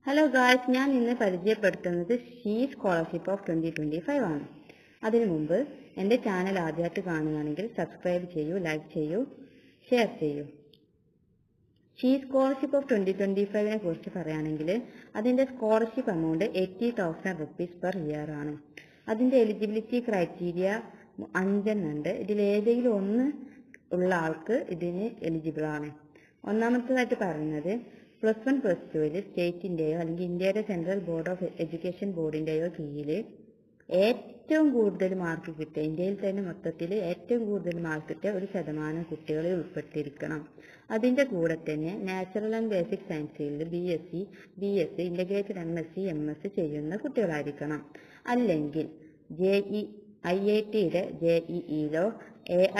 Hello guys, ഞാൻ ഇന്ന് പരിചയപ്പെടുത്തുന്നത് ഷീ സ്കോളർഷിപ്പ് ഓഫ് 2025 ആണ്. അതിനു മുമ്പ് എൻ്റെ ചാനൽ ആദ്യമായിട്ട് കാണുകയാണെങ്കിൽ സബ്സ്ക്രൈബ് ചെയ്യൂ, ലൈക്ക് ചെയ്യൂ, ഷെയർ ചെയ്യൂ. ഷീ സ്കോളർഷിപ്പ് ഓഫ് 2025നെ കുറിച്ച് പറയുകയാണെങ്കിൽ അതിൻ്റെ scholarship amount 80,000 rupees per year ആണ്. അതിൻ്റെ എലിജിബിലിറ്റി ക്രൈറ്റീരിയ 5 ഉണ്ട്. ഇതിലേതെങ്കിലും ഒന്ന് ഉള്ള ആൾക്ക് ഇതിന് എലിജിബിൾ ആണ്. ഒന്നാമത്തേതായിട്ട് പറയുന്നത് +1+2 സ്റ്റേറ്റിൻ്റെയോ അല്ലെങ്കിൽ ഇന്ത്യയുടെ സെൻട്രൽ ബോർഡ് ഓഫ് എഡ്യൂക്കേഷൻ ബോർഡിൻ്റെയോ കീഴിൽ ഏറ്റവും കൂടുതൽ മാർക്ക് കിട്ടിയ, ഇന്ത്യയിൽ തന്നെ മൊത്തത്തിൽ ഏറ്റവും കൂടുതൽ മാർക്ക് കിട്ടിയ 1% കുട്ടികളിൽ ഉൾപ്പെട്ടിരിക്കണം. അതിൻ്റെ കൂടെ തന്നെ natural and basic science field BSc integrated MSc ചെയ്യുന്ന കുട്ടികളായിരിക്കണം. അല്ലെങ്കിൽ IITയുടെ JEEലോ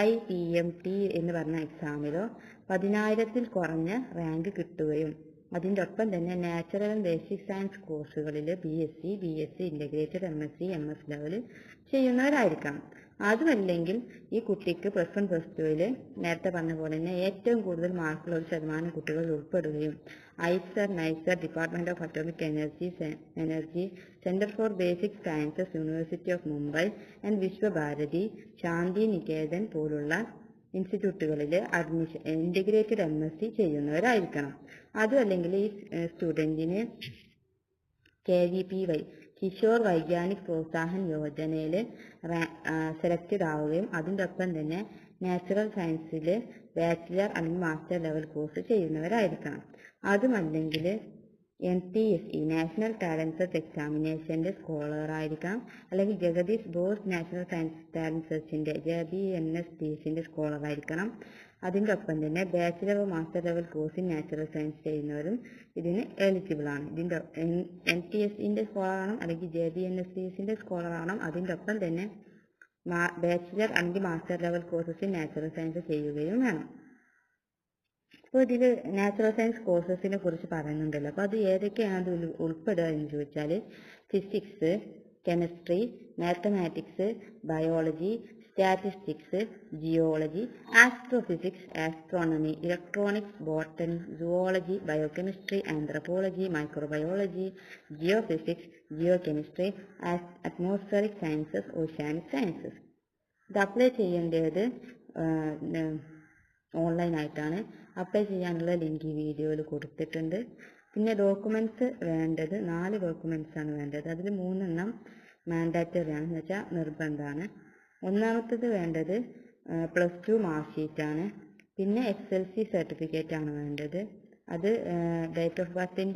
AIPMT എന്ന് പറഞ്ഞ എക്സാമിലോ 10,000-ൽ കുറഞ്ഞ റാങ്ക് കിട്ടുകയും അതിൻ്റെ ഒപ്പം തന്നെ നാച്ചുറൽ ആൻഡ് ബേസിക് സയൻസ് കോഴ്സുകളിൽ BSc ഇൻ്റഗ്രേറ്റഡ് MS ലെവൽ ചെയ്യുന്നവരായിരിക്കണം. അതുമല്ലെങ്കിൽ ഈ കുട്ടിക്ക് +1+2ൽ നേരത്തെ പറഞ്ഞ പോലെ തന്നെ ഏറ്റവും കൂടുതൽ മാർക്കുള്ള 1% കുട്ടികൾ ഉൾപ്പെടുകയും NICER department of atomic energy centre for basic sciences university of Mumbai and Visva Bharati Shantiniketan പോലുള്ള ഇൻസ്റ്റിറ്റ്യൂട്ടുകളിൽ അഡ്മിഷൻ ഇൻ്റഗ്രേറ്റഡ് MSc ചെയ്യുന്നവരായിരിക്കണം. അതും അല്ലെങ്കിൽ ഈ സ്റ്റുഡൻറ്റിന് KVPY കിഷോർ വൈജ്ഞാനിക് പ്രോത്സാഹൻ യോജനയിൽ സെലക്റ്റഡ് ആവുകയും അതിൻ്റെ ഒപ്പം തന്നെ നാച്ചുറൽ സയൻസിൽ ബാച്ചിലർ അല്ലെങ്കിൽ മാസ്റ്റർ ലെവൽ കോഴ്സ് ചെയ്യുന്നവരായിരിക്കണം. അതുമല്ലെങ്കിൽ NTSE നാഷണൽ ടാലന്റ് സെർച്ച് എക്സാമിനേഷൻ്റെ സ്കോളർ ആയിരിക്കണം. അല്ലെങ്കിൽ Jagadish Bose national science talent സെർച്ചിൻ്റെ JBNSTCൻ്റെ സ്കോളർ ആയിരിക്കണം. അതിൻ്റെ ഒപ്പം തന്നെ bachelor master level course in natural science ചെയ്യുന്നവരും ഇതിന് എലിജിബിൾ ആണ്. ഇതിൻ്റെ NTSEൻ്റെ സ്കോളർ ആവണം, അല്ലെങ്കിൽ JBNSTCൻ്റെ സ്കോളർ ആവണം. അതിൻ്റെ ഒപ്പം തന്നെ ബാച്ചിലർ അല്ലെങ്കിൽ master level courses in natural science ചെയ്യുകയും വേണം. അപ്പോൾ ഇതിൽ നാച്ചുറൽ സയൻസ് കോഴ്സസിനെ കുറിച്ച് പറയുന്നുണ്ടല്ലോ. അപ്പോൾ അത് ഏതൊക്കെയാണ് അതിൽ ഉൾപ്പെടുക എന്ന് ചോദിച്ചാൽ physics, chemistry, mathematics, biology, statistics, geology, astrophysics, astronomy, electronics, botany, zoology, biochemistry, anthropology, microbiology, geophysics, geochemistry, atmospheric sciences, oceanic sciences. ഇത് അപ്ലൈ ചെയ്യേണ്ടത് ഓൺലൈനായിട്ടാണ്. അപ്ലൈ ചെയ്യാനുള്ള ലിങ്ക് ഈ വീഡിയോയിൽ കൊടുത്തിട്ടുണ്ട്. പിന്നെ ഡോക്യുമെൻറ്റ്സ് വേണ്ടത് 4 ഡോക്യുമെൻറ്റ്സാണ് വേണ്ടത്. അതിൽ 3 മാൻഡാറ്ററി ആണ്, എന്ന് വെച്ചാൽ നിർബന്ധമാണ്. ഒന്നാമത്തേത് വേണ്ടത് +2 മാർക്ക് ഷീറ്റാണ്. പിന്നെ SLC സർട്ടിഫിക്കറ്റ് ആണ് വേണ്ടത്. അത് ഡേറ്റ് ഓഫ് ബർത്തിൻ്റെ